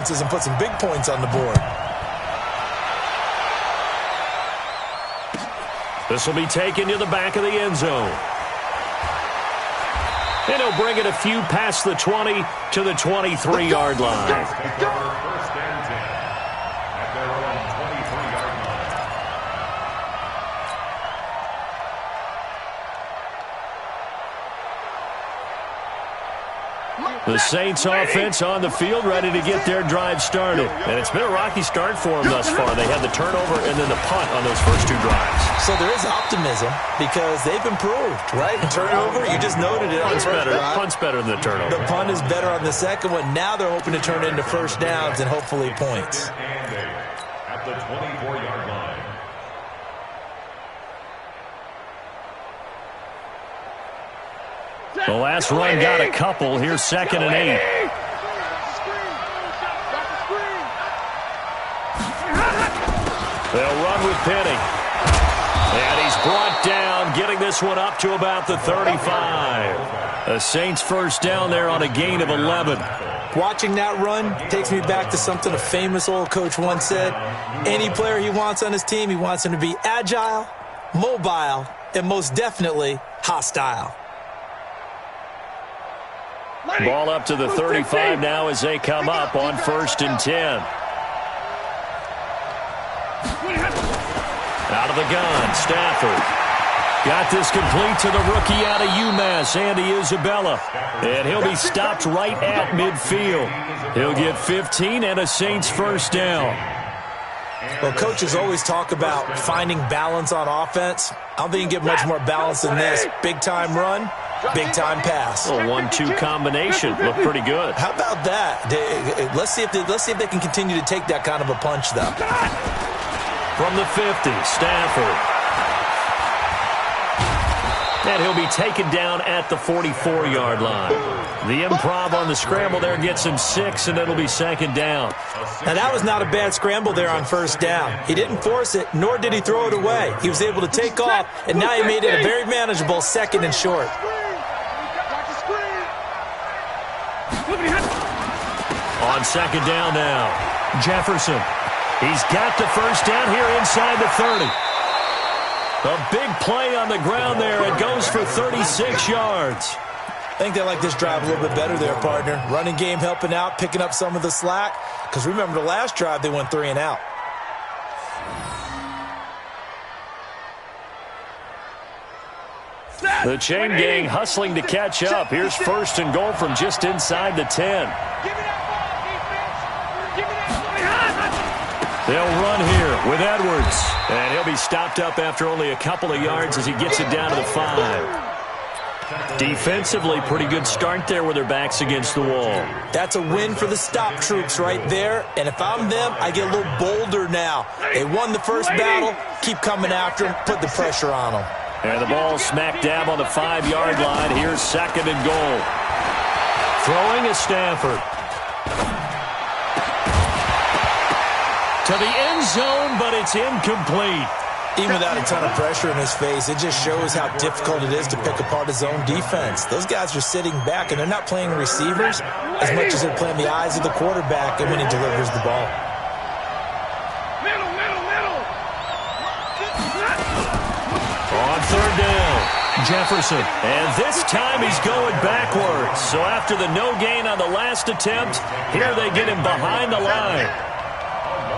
And put some big points on the board. This will be taken to the back of the end zone. And he'll bring it a few past the 20 to the 23-yard line. First and 10 at their own 23-yard line. The Saints offense on the field, ready to get their drive started. And it's been a rocky start for them thus far. They had the turnover and then the punt on those first two drives. So there is optimism because they've improved, right? Turnover, you just noted it on the first drive. Punt's better than the turnover. The punt is better on the second one. Now they're hoping to turn it into first downs and hopefully points. And at the 24-yard line. The last run got a couple. Here's 2nd and 8. They'll run with Penny. And he's brought down, getting this one up to about the 35. The Saints first down there on a gain of 11. Watching that run takes me back to something a famous old coach once said. Any player he wants on his team, he wants him to be agile, mobile, and most definitely hostile. Ball up to the 35 now as they come up on 1st and 10. Out of the gun, Stafford. Got this complete to the rookie out of UMass, Andy Isabella. And he'll be stopped right at midfield. He'll get 15 and a Saints first down. Well, coaches always talk about finding balance on offense. I don't think you can get much more balance than this. Big-time run, big-time pass. A 1-2 combination. Looked pretty good. How about that? Let's see if they can continue to take that kind of a punch, though. From the 50, Stafford. And he'll be taken down at the 44-yard line. The improv on the scramble there gets him 6, and it'll be 2nd down. Now, that was not a bad scramble there on 1st down. He didn't force it, nor did he throw it away. He was able to take off, and now he made it a very manageable 2nd and short. On 2nd down now, Jefferson. He's got the first down here inside the 30. A big play on the ground there. It goes for 36 yards. I think they like this drive a little bit better there, partner. Running game helping out, picking up some of the slack. Because remember, the last drive, they went 3 and out. The chain gang hustling to catch up. Here's 1st and goal from just inside the 10. They'll run here with Edwards. And he'll be stopped up after only a couple of yards as he gets it down to the 5. Defensively, pretty good start there with their backs against the wall. That's a win for the stop troops right there. And if I'm them, I get a little bolder now. They won the first battle. Keep coming after them. Put the pressure on them. And the ball smack dab on the 5-yard line. Here's 2nd and goal. Throwing is Stafford. To the end zone, but it's incomplete. Even without a ton of pressure in his face, it just shows how difficult it is to pick apart his own defense. Those guys are sitting back, and they're not playing receivers as much as they're playing the eyes of the quarterback and when he delivers the ball. On 3rd down, Jefferson. And this time he's going backwards. So after the no gain on the last attempt, here they get him behind the line.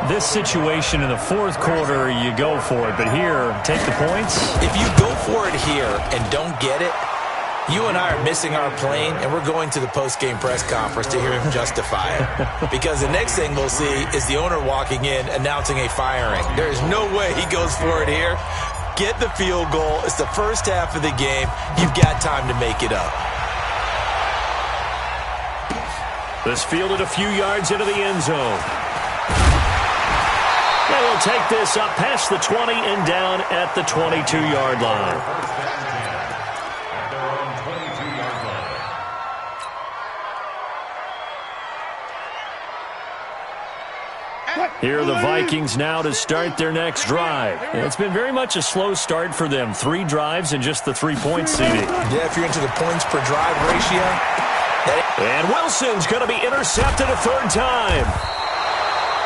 This situation in the 4th quarter, you go for it. But here, take the points. If you go for it here and don't get it, you and I are missing our plane, and we're going to the post-game press conference to hear him justify it. Because the next thing we'll see is the owner walking in announcing a firing. There is no way he goes for it here. Get the field goal. It's the first half of the game. You've got time to make it up. This fielded a few yards into the end zone. And he'll take this up past the 20 and down at the 22-yard line. Here are the Vikings now to start their next drive. It's been very much a slow start for them. 3 drives and just the 3 points, CD. Yeah, if you're into the points per drive ratio, And Wilson's going to be intercepted a third time.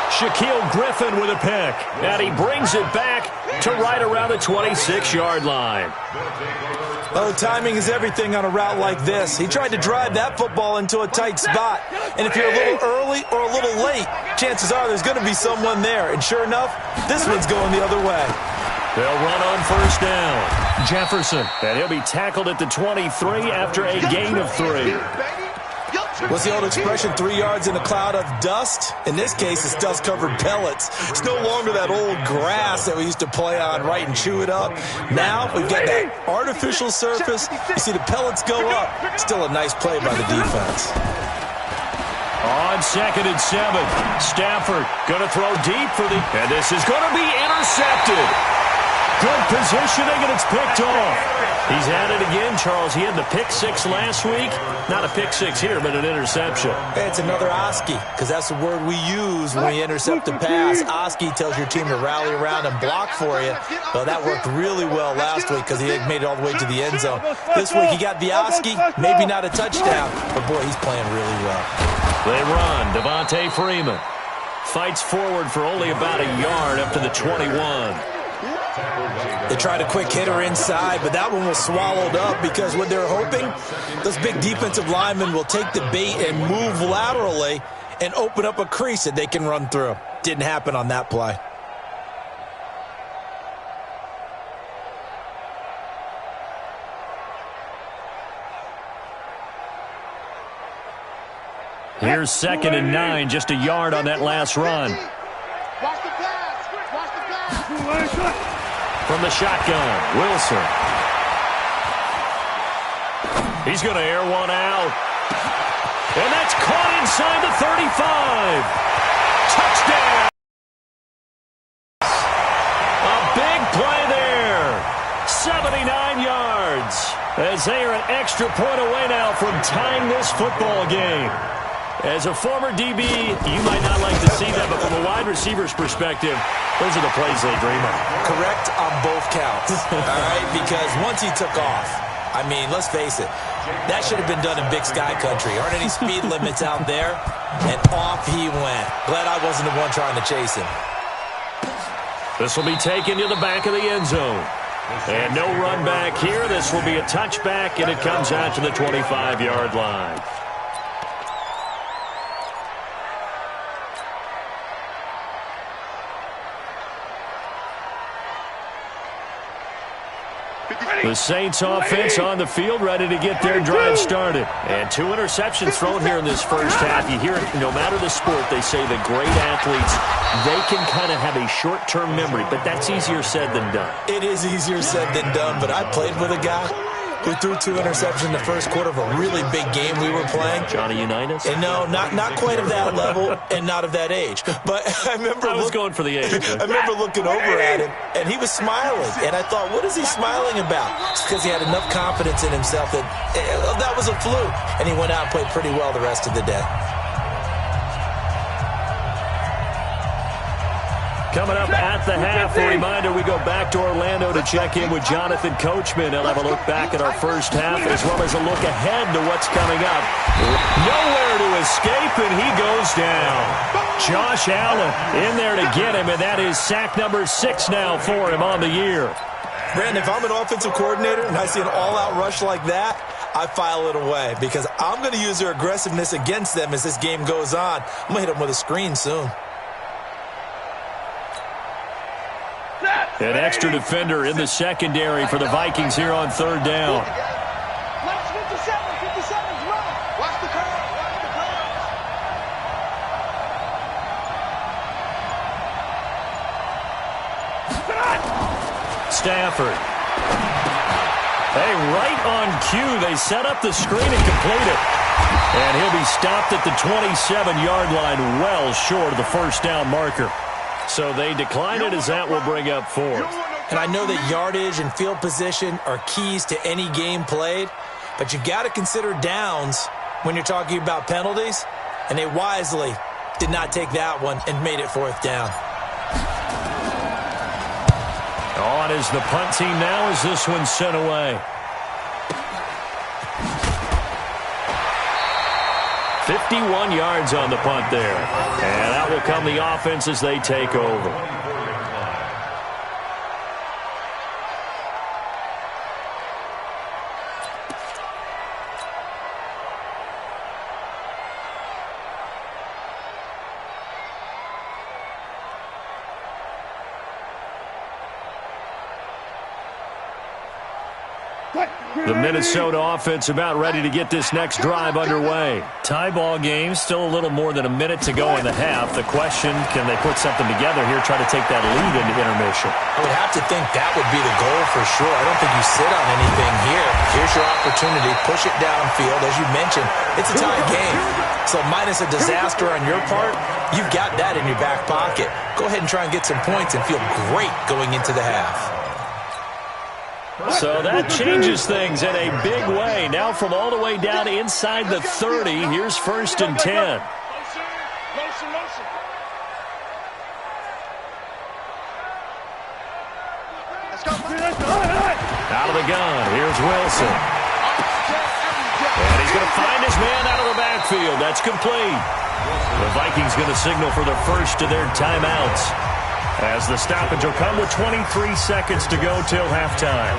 Shaquille Griffin with a pick. And he brings it back to right around the 26-yard line. Oh, timing is everything on a route like this. He tried to drive that football into a tight spot. And if you're a little early or a little late, chances are there's going to be someone there. And sure enough, this one's going the other way. They'll run on first down. Jefferson. And he'll be tackled at the 23 after a gain of 3. What's the old expression, 3 yards in a cloud of dust? In this case, it's dust-covered pellets. It's no longer that old grass that we used to play on, right, and chew it up. Now we've got that artificial surface. You see the pellets go up. Still a nice play by the defense. On 2nd and 7, Stafford going to throw deep for the... And this is going to be intercepted. Good positioning, and it's picked off. He's at it again, Charles. He had the pick 6 last week. Not a pick 6 here, but an interception. Hey, it's another Oski, because that's the word we use when we intercept a pass. Oski tells your team to rally around and block for you. Well, that worked really well last week because he made it all the way to the end zone. This week he got the Oski, maybe not a touchdown, but boy, he's playing really well. They run. Devontae Freeman fights forward for only about a yard up to the 21. They tried a quick hitter inside, but that one was swallowed up because what they're hoping, those big defensive linemen will take the bait and move laterally and open up a crease that they can run through. Didn't happen on that play. Here's 2nd and 9, just a yard on that last run. Watch the pass. Watch the pass. From the shotgun, Wilson. He's going to air one out. And that's caught inside the 35. Touchdown! A big play there. 79 yards. As they are an extra point away now from tying this football game. As a former DB, you might not like to see that, but from a wide receiver's perspective, those are the plays they dream of. Correct on both counts, all right? Because once he took off, I mean, let's face it, that should have been done in Big Sky Country. Aren't any speed limits out there? And off he went. Glad I wasn't the one trying to chase him. This will be taken to the back of the end zone. And no run back here. This will be a touchback, and it comes out to the 25-yard line. The Saints offense on the field, ready to get their drive started. And 2 interceptions thrown here in this first half. You hear it, no matter the sport, they say the great athletes, they can kind of have a short-term memory, but that's easier said than done. It is easier said than done, but I played with a guy who threw 2 interceptions in the first quarter of a really big game we were playing. Johnny Unitas? And no, not quite of that level and not of that age. But I was going for the age. I remember looking over at him, and he was smiling. And I thought, what is he smiling about? It's because he had enough confidence in himself that that was a fluke. And he went out and played pretty well the rest of the day. Coming up at the half, a reminder, we go back to Orlando to check in with Jonathan Coachman. He'll have a look back at our first half as well as a look ahead to what's coming up. Nowhere to escape, and he goes down. Josh Allen in there to get him, and that is sack number 6 now for him on the year. Brandon, if I'm an offensive coordinator and I see an all-out rush like that, I file it away because I'm going to use their aggressiveness against them as this game goes on. I'm going to hit them with a screen soon. An extra defender in the secondary for the Vikings here on 3rd down. Watch 57's run. Watch the curve. Watch the curve. Stafford. Hey, right on cue. They set up the screen and complete it. And he'll be stopped at the 27-yard line, well short of the first down marker. So they decline it as that will bring up 4th. And I know that yardage and field position are keys to any game played, but you've got to consider downs when you're talking about penalties, and they wisely did not take that one and made it 4th down. On is the punt team now as this one's sent away. 51 yards on the punt there. And out will come the offense as they take over. The Minnesota offense about ready to get this next drive underway. Tie ball game, still a little more than a minute to go in the half. The question, can they put something together here, try to take that lead into intermission? I would have to think that would be the goal for sure. I don't think you sit on anything here. Here's your opportunity. Push it downfield. As you mentioned, it's a tie game. So minus a disaster on your part, you've got that in your back pocket. Go ahead and try and get some points and feel great going into the half. So that changes things in a big way. Now from all the way down inside the 30, here's 1st and 10. Out of the gun, here's Wilson. And he's going to find his man out of the backfield. That's complete. The Vikings going to signal for the first of their timeouts, as the stoppage will come with 23 seconds to go till halftime.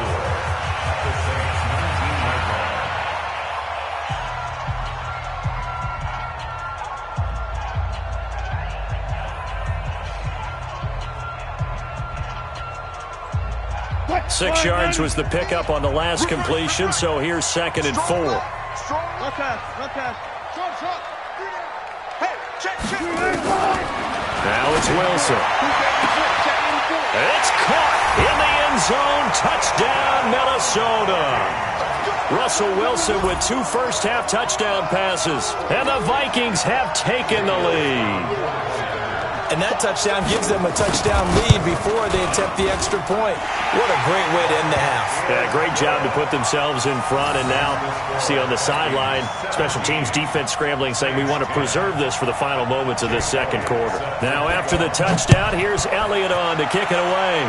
What? 6 yards was the pickup on the last completion, so here's 2nd and 4. Run pass. Short. Hey, check. Now it's Wilson. It's caught in the end zone. Touchdown, Minnesota. Russell Wilson with 2 first-half touchdown passes. And the Vikings have taken the lead. And that touchdown gives them a touchdown lead before they attempt the extra point. What a great way to end the half. Yeah, great job to put themselves in front. And now, see on the sideline, special teams defense scrambling, saying we want to preserve this for the final moments of this second quarter. Now, after the touchdown, here's Elliott on to kick it away.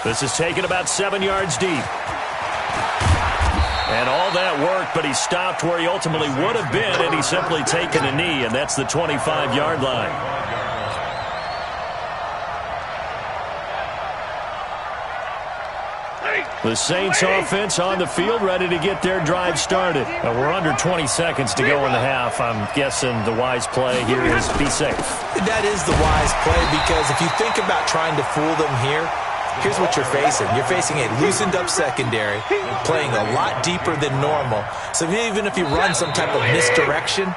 This is taken about 7 yards deep. And all that work, but he stopped where he ultimately would have been, and he's simply taken a knee, and that's the 25-yard line. The Saints offense on the field, ready to get their drive started. We're under 20 seconds to go in the half. I'm guessing the wise play here is be safe. That is the wise play, because if you think about trying to fool them here, here's what you're facing. You're facing a loosened-up secondary, playing a lot deeper than normal. So even if you run some type of misdirection,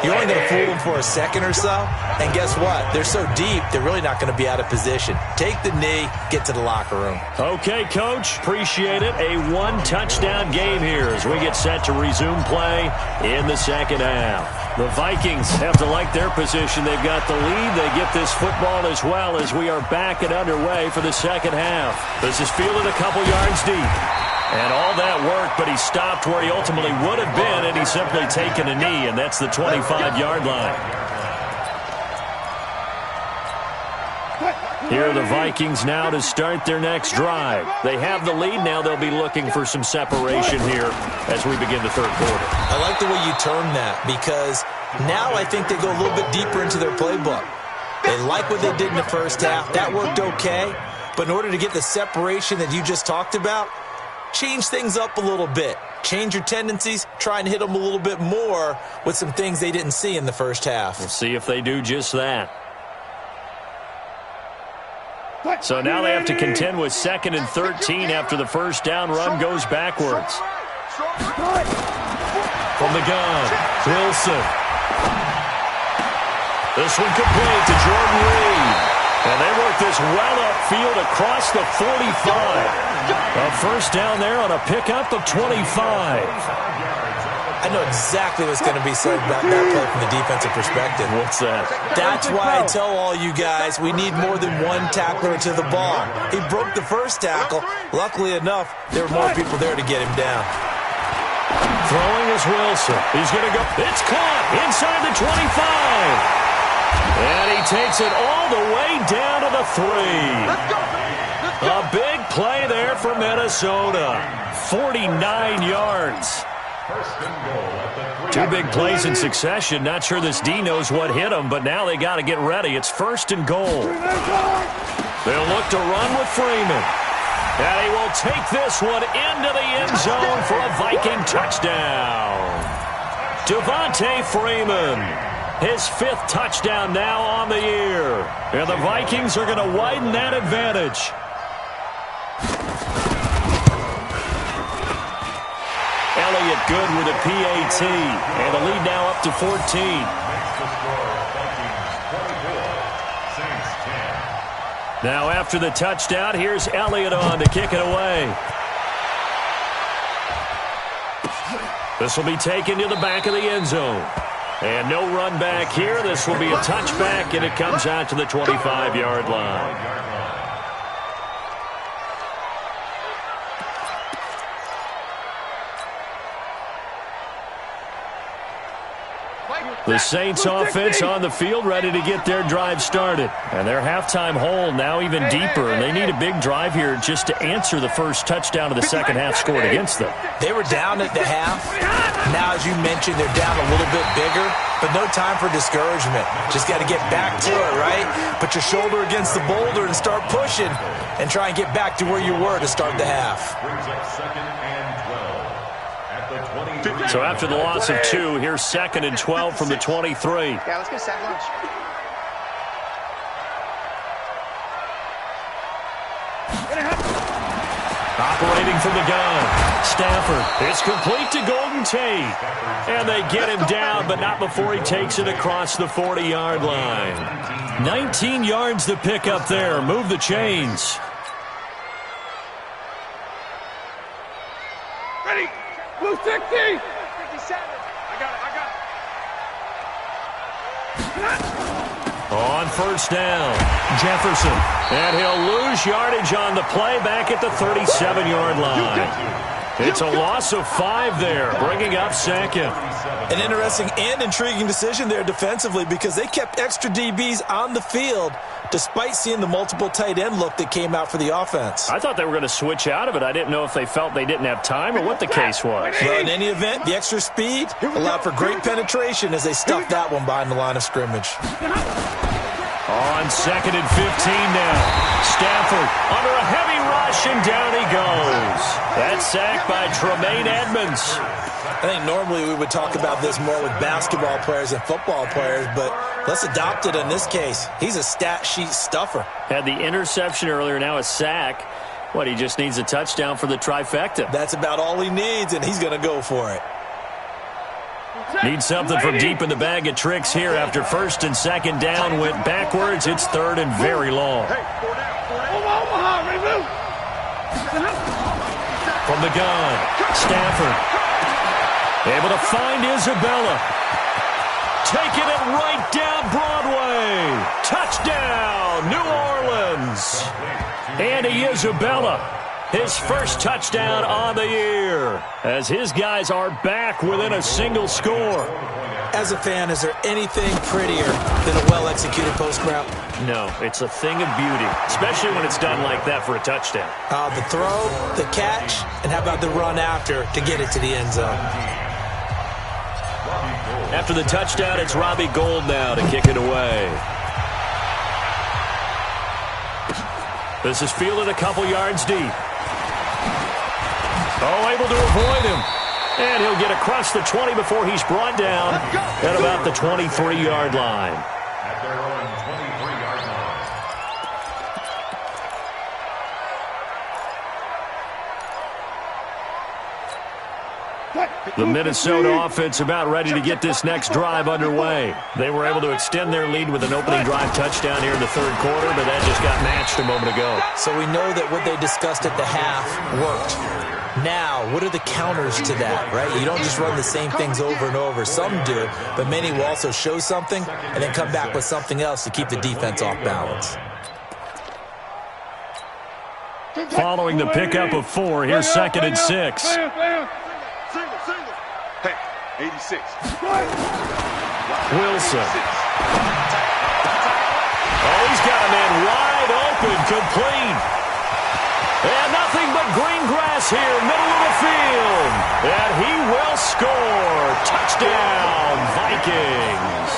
you're only going to fool them for a second or so. And guess what? They're so deep, they're really not going to be out of position. Take the knee, get to the locker room. Okay, Coach. Appreciate it. A one-touchdown game here as we get set to resume play in the second half. The Vikings have to like their position. They've got the lead. They get this football as well as we are back and underway for the second half. This is fielded a couple yards deep. And all that work, but he stopped where he ultimately would have been, and he's simply taken a knee, and that's the 25-yard line. Here are the Vikings now to start their next drive. They have the lead. Now they'll be looking for some separation here as we begin the third quarter. I like the way you term that, because now I think they go a little bit deeper into their playbook. They like what they did in the first half. That worked okay. But in order to get the separation that you just talked about, change things up a little bit. Change your tendencies. Try and hit them a little bit more with some things they didn't see in the first half. We'll see if they do just that. So now they have to contend with 2nd and 13 after the first down run goes backwards. From the gun, Wilson. This one complete to Jordan Reed. And they work this well upfield across the 45. A first down there on a pickup of 25. I know exactly what's going to be said about that play from the defensive perspective. What's that? That's why I tell all you guys we need more than one tackler to the ball. He broke the first tackle. Luckily enough, there were more people there to get him down. Throwing is Wilson. He's going to go. It's caught inside the 25. And he takes it all the way down to the 3. A big play there for Minnesota. 49 yards. First and goal at the 2 big plays in succession. Not sure this D knows what hit him, but now they got to get ready. It's first and goal. They'll look to run with Freeman. And he will take this one into the end zone for a Viking touchdown. Devontae Freeman, his 5th touchdown now on the year. And the Vikings are going to widen that advantage. Elliott good with a PAT, and the lead now up to 14. Makes the score Vikings 24, Saints 10. Now after the touchdown, here's Elliott on to kick it away. This will be taken to the back of the end zone. And no run back here. This will be a touchback, and it comes out to the 25-yard line. The Saints offense on the field ready to get their drive started. And their halftime hole now even deeper, and they need a big drive here just to answer the first touchdown of the second half scored against them. They were down at the half. Now, as you mentioned, they're down a little bit bigger, but no time for discouragement. Just got to get back to it, right? Put your shoulder against the boulder and start pushing and try and get back to where you were to start the half. Brings up 2nd and 12 at the 23. So after the loss of 2, here's 2nd and 12 from the 23. Yeah, let's get sack lunch. Operating from the gun, Stafford. It's complete to Golden Tate. And they get him down, but not before he takes it across the 40-yard line. 19 yards to pick up there. Move the chains. Ready. Blue 60. 57. I got it. On first down, Jefferson. And he'll lose yardage on the play back at the 37-yard line. It's a loss of 5 there, bringing up 2nd. An interesting and intriguing decision there defensively because they kept extra DBs on the field despite seeing the multiple tight end look that came out for the offense. I thought they were going to switch out of it. I didn't know if they felt they didn't have time or what the case was. Well, in any event, the extra speed allowed for great penetration as they stuffed that one behind the line of scrimmage. On 2nd and 15 now. Stafford under a heavy rush, and down he goes. That's sacked by Tremaine Edmonds. I think normally we would talk about this more with basketball players and football players, but let's adopt it in this case. He's a stat sheet stuffer. Had the interception earlier, now a sack. What, he just needs a touchdown for the trifecta. That's about all he needs, and he's going to go for it. Needs something from deep in the bag of tricks here after 1st and 2nd down went backwards. It's 3rd and very long. From the gun, Stafford. Able to find Isabella. Taking it right down Broadway. Touchdown, New Orleans. Andy Isabella, his first touchdown on the year, as his guys are back within a single score. As a fan, is there anything prettier than a well-executed post route? No, it's a thing of beauty, especially when it's done like that for a touchdown. The throw, the catch, and how about the run after to get it to the end zone? After the touchdown, it's Robbie Gould now to kick it away. This is fielded a couple yards deep. Oh, able to avoid him. And he'll get across the 20 before he's brought down at about the 23-yard line. At their own 23-yard line. The Minnesota offense about ready to get this next drive underway. They were able to extend their lead with an opening drive touchdown here in the 3rd quarter, but that just got matched a moment ago. So we know that what they discussed at the half worked. Now, what are the counters to that, right? You don't just run the same things over and over. Some do, but many will also show something and then come back with something else to keep the defense off balance. Following the pickup of 4, here's 2nd and 6. Hey, 86. Wilson. Oh, he's got a man wide open, complete. And nothing but green grass here, middle of the field. And he will score. Touchdown, Vikings.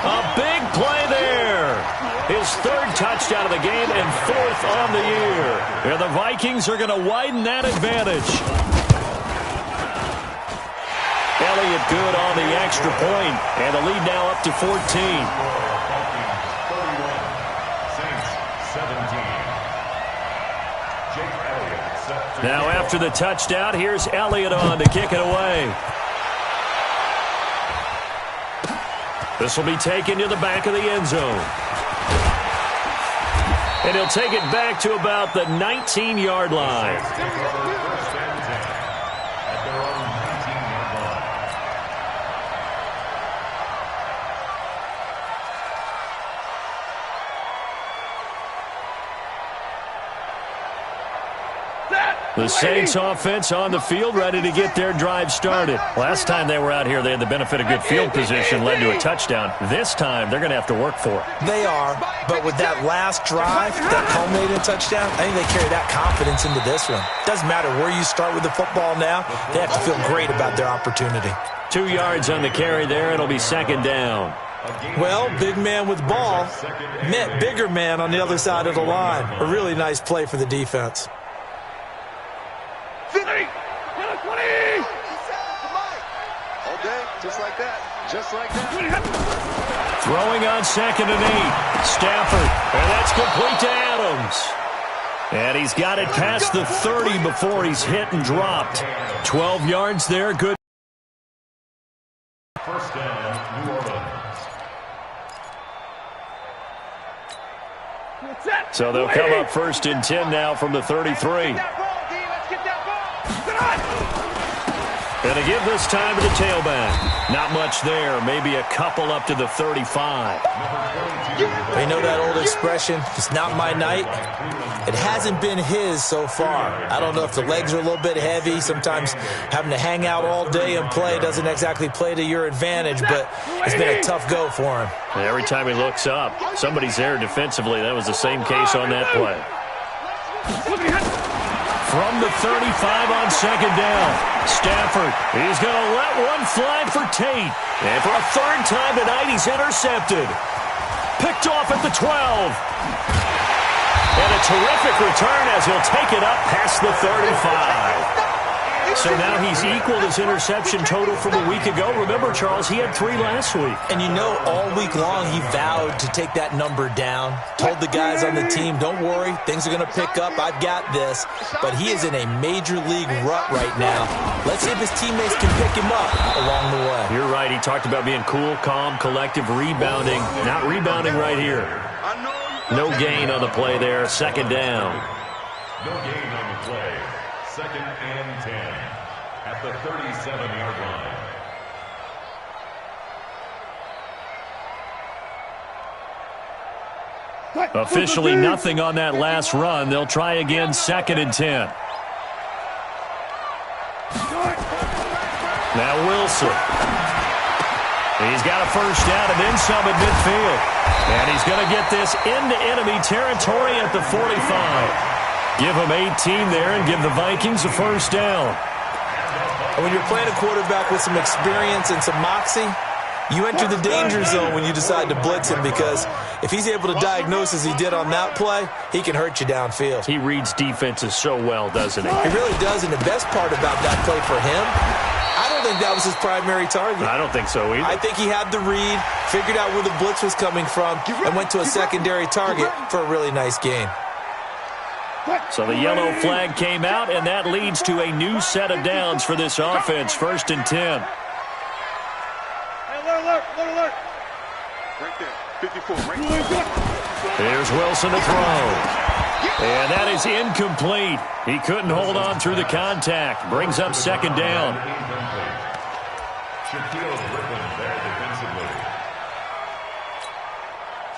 A big play there. His third touchdown of the game and fourth on the year. And the Vikings are going to widen that advantage. Elliott good on the extra point, and the lead now up to 14. Now after the touchdown, here's Elliott on to kick it away. This will be taken to the back of the end zone. And he'll take it back to about the 19-yard line. The Saints offense on the field, ready to get their drive started. Last time they were out here, they had the benefit of good field position, led to a touchdown. This time, they're going to have to work for it. They are, but with that last drive, that culminating touchdown, I think they carry that confidence into this one. Doesn't matter where you start with the football now, they have to feel great about their opportunity. 2 yards on the carry there. It'll be second down. Well, big man with ball met bigger man on the other side of the line. A really nice play for the defense. 50, 20. All day, just like that. Just like that. Throwing on 2nd and 8. Stafford, and that's complete to Adams. And he's got it past the 30 before he's hit and dropped. 12 yards there, good. First down, New Orleans. So they'll come up 1st and 10 now from the 33. And to give this time to the tailback. Not much there. Maybe a couple up to the 35. They know that old expression, it's not my night. It hasn't been his so far. I don't know if the legs are a little bit heavy. Sometimes having to hang out all day and play doesn't exactly play to your advantage, but it's been a tough go for him. And every time he looks up, somebody's there defensively. That was the same case on that play. From the 35 on 2nd down. Stafford, he's going to let one fly for Tate. And for a 3rd time tonight, he's intercepted. Picked off at the 12. And a terrific return as he'll take it up past the 35. So now he's equaled his interception total from a week ago. Remember, Charles, he had 3 last week. And you know, all week long he vowed to take that number down. Told the guys on the team, don't worry, things are going to pick up. I've got this. But he is in a major league rut right now. Let's see if his teammates can pick him up along the way. You're right. He talked about being cool, calm, collective, rebounding. Not rebounding right here. No gain on the play there. 2nd down. No gain on the play. 2nd and 10 at the 37-yard line. Officially nothing on that last run. They'll try again 2nd and 10. Now Wilson. He's got a 1st down and then some at midfield. And he's going to get this into enemy territory at the 45. Give him 18 there and give the Vikings a 1st down. And when you're playing a quarterback with some experience and some moxie, you enter the danger zone when you decide to blitz him, because if he's able to diagnose as he did on that play, he can hurt you downfield. He reads defenses so well, doesn't he? He really does, and the best part about that play for him, I don't think that was his primary target. I don't think so either. I think he had the read, figured out where the blitz was coming from, and went to a secondary target for a really nice gain. So the yellow flag came out, and that leads to a new set of downs for this offense. 1st and 10. Alert. Right there. 54. Right there. Here's Wilson to throw. And that is incomplete. He couldn't hold on through the contact. Brings up 2nd down.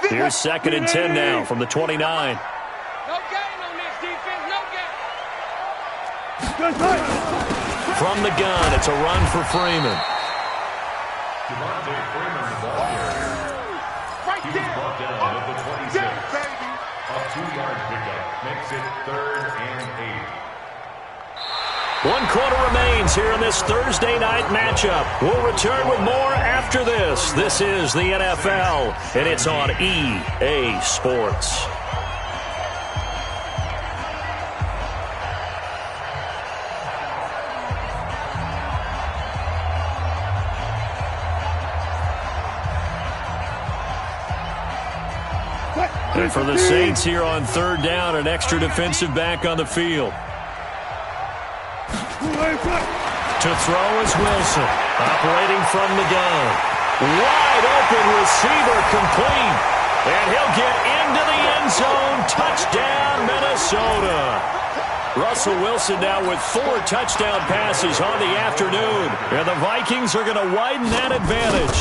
Here's 2nd and 10 now from the 29. No gain on this defense. No gain. From the gun, it's a run for Freeman. Right there. Brought down at the 26. A 2-yard pickup. makes it 3rd and 8. 1 quarter remains here in this Thursday night matchup. We'll return with more after this. This is the NFL, and it's on EA Sports. And for the Saints here on 3rd down, an extra defensive back on the field. To throw is Wilson, operating from the gun. Wide open receiver complete. And he'll get into the end zone. Touchdown, Minnesota. Russell Wilson now with 4 touchdown passes on the afternoon. And the Vikings are going to widen that advantage.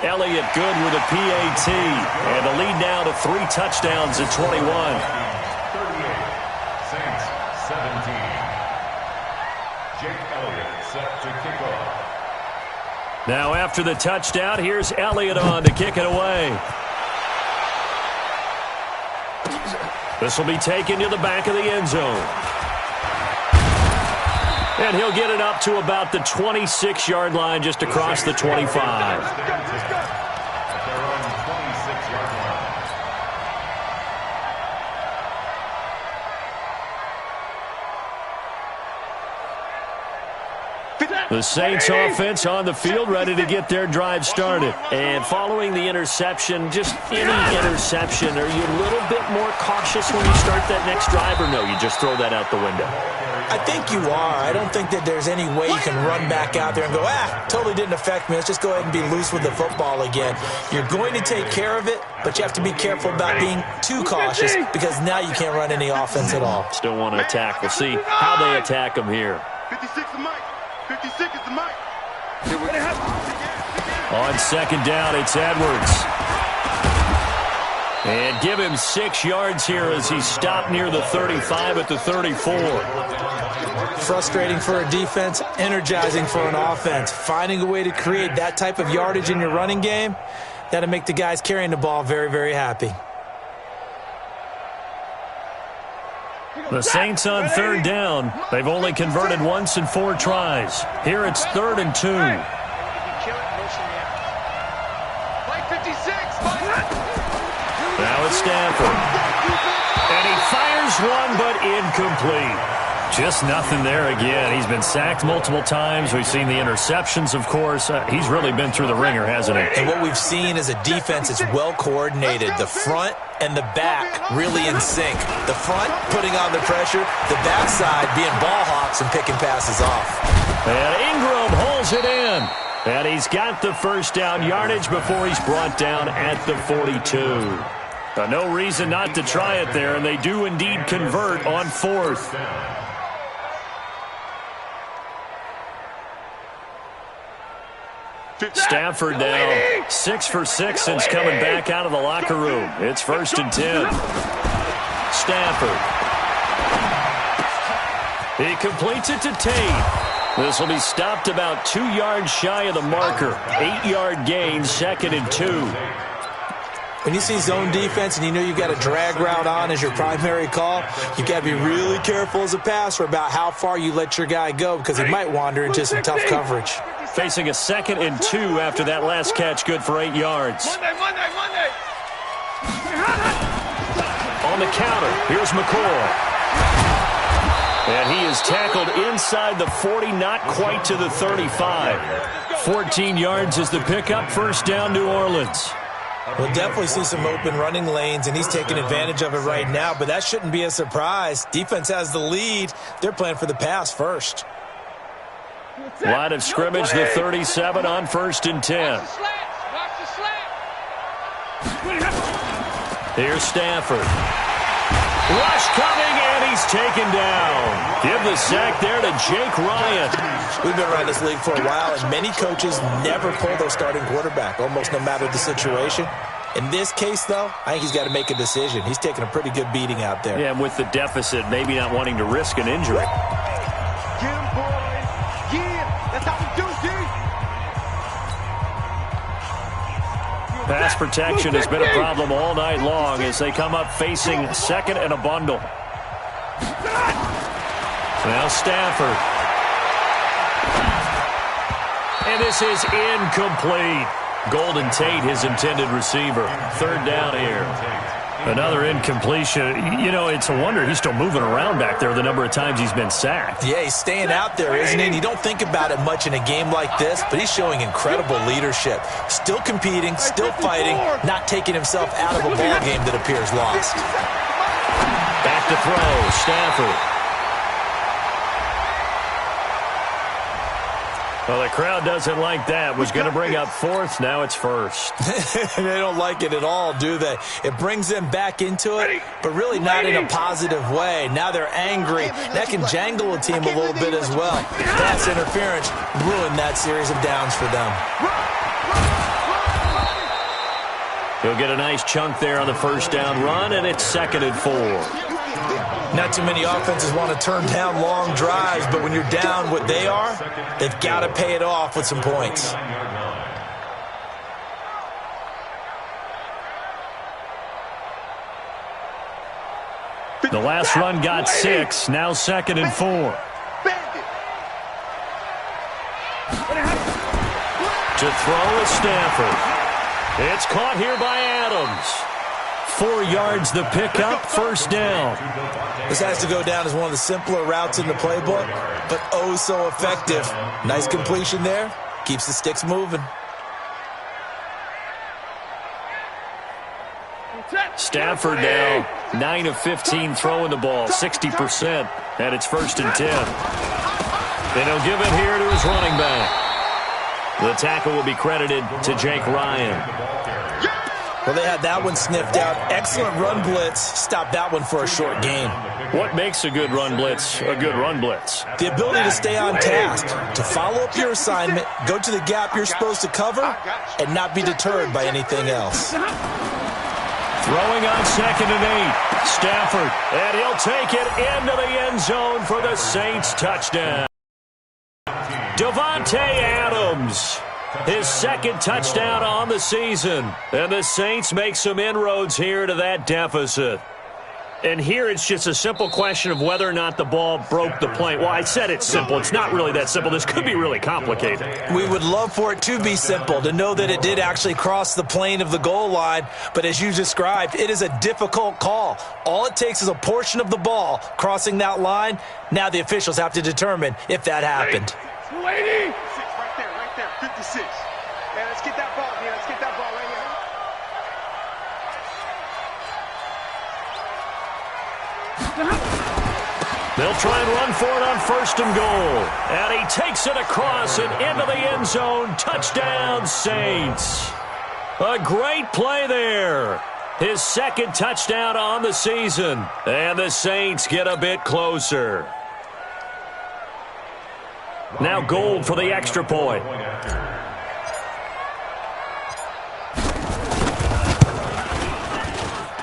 Elliott good with a PAT. And the lead now to 3 touchdowns at 21. 38, Saints 17. Jake Elliott set to kick off. Now after the touchdown, here's Elliott on to kick it away. This will be taken to the back of the end zone. And he'll get it up to about the 26-yard line, just across the 25. The Saints offense on the field, ready to get their drive started. And following the interception, just any interception, are you a little bit more cautious when you start that next drive, or no, you just throw that out the window? I think you are. I don't think that there's any way you can run back out there and go, totally didn't affect me. Let's just go ahead and be loose with the football again. You're going to take care of it, but you have to be careful about being too cautious because now you can't run any offense at all. Still want to attack. We'll see how they attack them here. 56 is Mike. 56 is the Mike. On 2nd down, it's Edwards. And give him 6 yards here as he's stopped near the 35 at the 34. Frustrating for a defense, energizing for an offense. Finding a way to create that type of yardage in your running game, that'll make the guys carrying the ball very, very happy. The Saints on 3rd down. They've only converted once in 4 tries. Here it's 3rd and 2. Now it's Stanford. And he fires one, but incomplete. Just nothing there again. He's been sacked multiple times. We've seen the interceptions, of course. He's really been through the ringer, hasn't he? And what we've seen is a defense that's well coordinated. The front and the back really in sync. The front putting on the pressure, the backside being ball hawks and picking passes off. And Ingram holds it in. And he's got the 1st down yardage before he's brought down at the 42. No reason not to try it there, and they do indeed convert on 4th. Stafford now 6 for 6 since coming back out of the locker room. It's 1st and 10. Stafford. He completes it to Tate. This will be stopped about 2 yards shy of the marker. 8-yard gain, 2nd and 2. When you see zone defense and you know you've got a drag route on as your primary call, you've got to be really careful as a passer about how far you let your guy go because he might wander into some tough coverage. Facing a 2nd and 2 after that last catch, good for 8 yards. Monday. On the counter, here's McCoy. And he is tackled inside the 40, not quite to the 35. 14 yards is the pickup, 1st down, New Orleans. We'll definitely see some open running lanes, and he's taking advantage of it right now, but that shouldn't be a surprise. Defense has the lead. They're playing for the pass first. Line of scrimmage, the 37 on 1st and 10. Here's Stafford. Rush coming, and he's taken down. Give the sack there to Jake Ryan. We've been around this league for a while, and many coaches never pull their starting quarterback, almost no matter the situation. In this case, though, I think he's got to make a decision. He's taking a pretty good beating out there. Yeah, and with the deficit, maybe not wanting to risk an injury. Get him, boys. Yeah, that's how we do, Pass protection has been a problem all night long as they come up facing second and a bundle. Now Stafford. And this is incomplete. Golden Tate, his intended receiver. Third down here. Another incompletion. You know, it's a wonder he's still moving around back there the number of times he's been sacked. Yeah, he's staying out there, isn't he? And you don't think about it much in a game like this, but he's showing incredible leadership. Still competing, still fighting, not taking himself out of a ball game that appears lost. Back to throw, Stafford. Well, the crowd doesn't like that. Was going to bring up fourth. Now it's first. They don't like it at all, do they? It brings them back into it, but really not in a positive way. Now they're angry. That can jangle a team a little bit as well. Pass interference ruined that series of downs for them. He'll get a nice chunk there on the first down run, and it's 2nd and 4. Not too many offenses want to turn down long drives, but when you're down what they are, they've got to pay it off with some points. The last run got 6, now 2nd and 4. To throw is Stafford. It's caught here by Adams. 4 yards the pickup, first down. This has to go down as one of the simpler routes in the playbook, but oh so effective. Nice completion there. Keeps the sticks moving. Stafford now 9 of 15 throwing the ball, 60%, and it's 1st and 10. And he'll give it here to his running back. The tackle will be credited to Jake Ryan. Well, they had that one sniffed out. Excellent run blitz. Stopped that one for a short gain. What makes a good run blitz a good run blitz? The ability to stay on task, to follow up your assignment, go to the gap you're supposed to cover, and not be deterred by anything else. Throwing on 2nd and 8. Stafford, and he'll take it into the end zone for the Saints touchdown. Davante Adams. His 2nd touchdown on the season. And the Saints make some inroads here to that deficit. And here it's just a simple question of whether or not the ball broke the plane. Well, I said it's simple. It's not really that simple. This could be really complicated. We would love for it to be simple, to know that it did actually cross the plane of the goal line. But as you described, it is a difficult call. All it takes is a portion of the ball crossing that line. Now the officials have to determine if that happened. Right there, 56. Man, let's get that ball, man. Let's get that ball right here. They'll try and run for it on 1st and goal. And he takes it across and into the end zone. Touchdown, Saints. A great play there. His 2nd touchdown on the season. And the Saints get a bit closer. Now Gold for the extra point.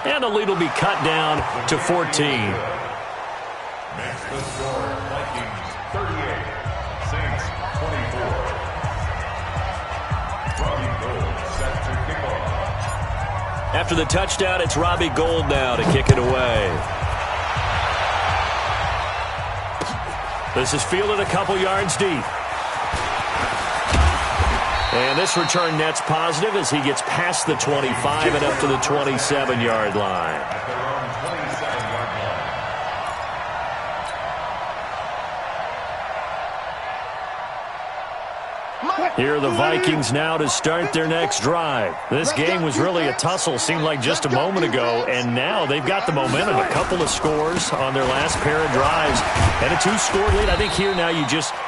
And the lead will be cut down to 14. Next to score, Vikings 38, Saints 24. Robbie Gold set to kick off. After the touchdown, it's Robbie Gold now to kick it away. This is fielded a couple yards deep. And this return net's positive as he gets past the 25 and up to the 27-yard line. Here are the Vikings now to start their next drive. This game was really a tussle, seemed like just a moment ago, and now they've got the momentum. A couple of scores on their last pair of drives, and a 2-score lead. I think here now you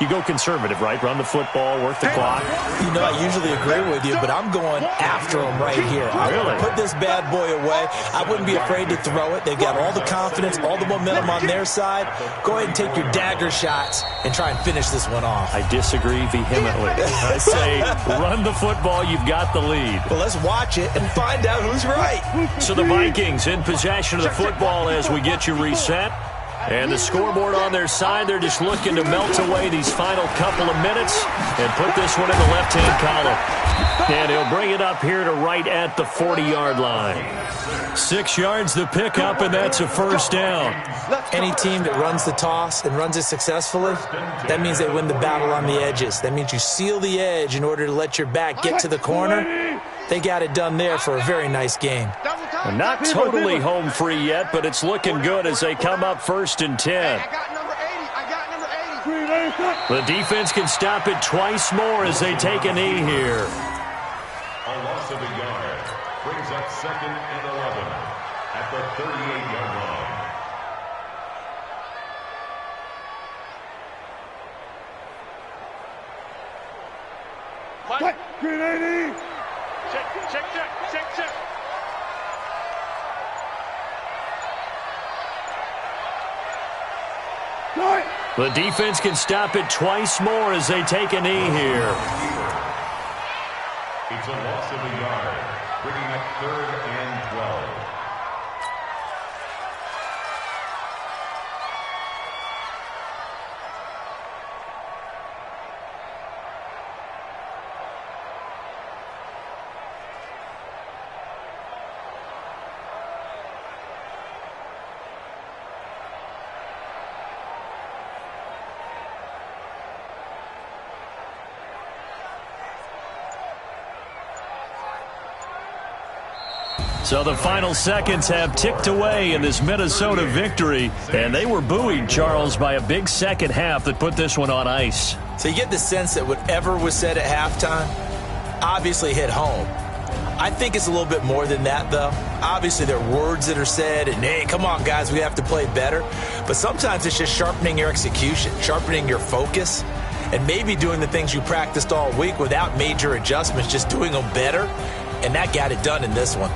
go conservative, right? Run the football, work the clock. You know, I usually agree with you, but I'm going after them right here. I want to put this bad boy away. I wouldn't be afraid to throw it. They've got all the confidence, all the momentum on their side. Go ahead and take your dagger shots and try and finish this one off. I disagree vehemently. I say run the football, you've got the lead. Well, let's watch it and find out who's right. So the Vikings in possession of the football as we get you reset. And the scoreboard on their side, they're just looking to melt away these final couple of minutes and put this one in the left-hand column. And he'll bring it up here to right at the 40-yard line. 6 yards the pickup, and that's a first down. Any team that runs the toss and runs it successfully, that means they win the battle on the edges. That means you seal the edge in order to let your back get to the corner. They got it done there for a very nice game. Not totally home free yet, but it's looking good as they come up 1st and 10. The defense can stop it twice more as they take a knee here. A loss of a yard brings up 2nd and 11 at the 38-yard line. What? Green 80. Check. The defense can stop it twice more as they take a knee here. It's a loss of a yard, bringing up 3rd and 12. So the final seconds have ticked away in this Minnesota victory, and they were buoyed, Charles, by a big second half that put this one on ice. So you get the sense that whatever was said at halftime obviously hit home. I think it's a little bit more than that, though. Obviously, there are words that are said, and, hey, come on, guys, we have to play better. But sometimes it's just sharpening your execution, sharpening your focus, and maybe doing the things you practiced all week without major adjustments, just doing them better, and that got it done in this one.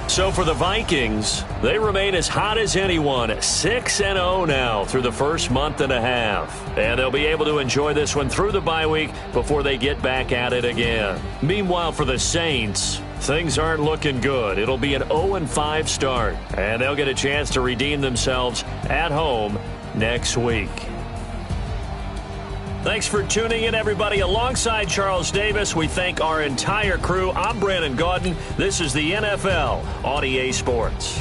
So for the Vikings, they remain as hot as anyone, 6-0 now through the first month and a half. And they'll be able to enjoy this one through the bye week before they get back at it again. Meanwhile, for the Saints, things aren't looking good. It'll be an 0-5 start, and they'll get a chance to redeem themselves at home next week. Thanks for tuning in, everybody. Alongside Charles Davis, we thank our entire crew. I'm Brandon Gaudin. This is the NFL on EA Sports.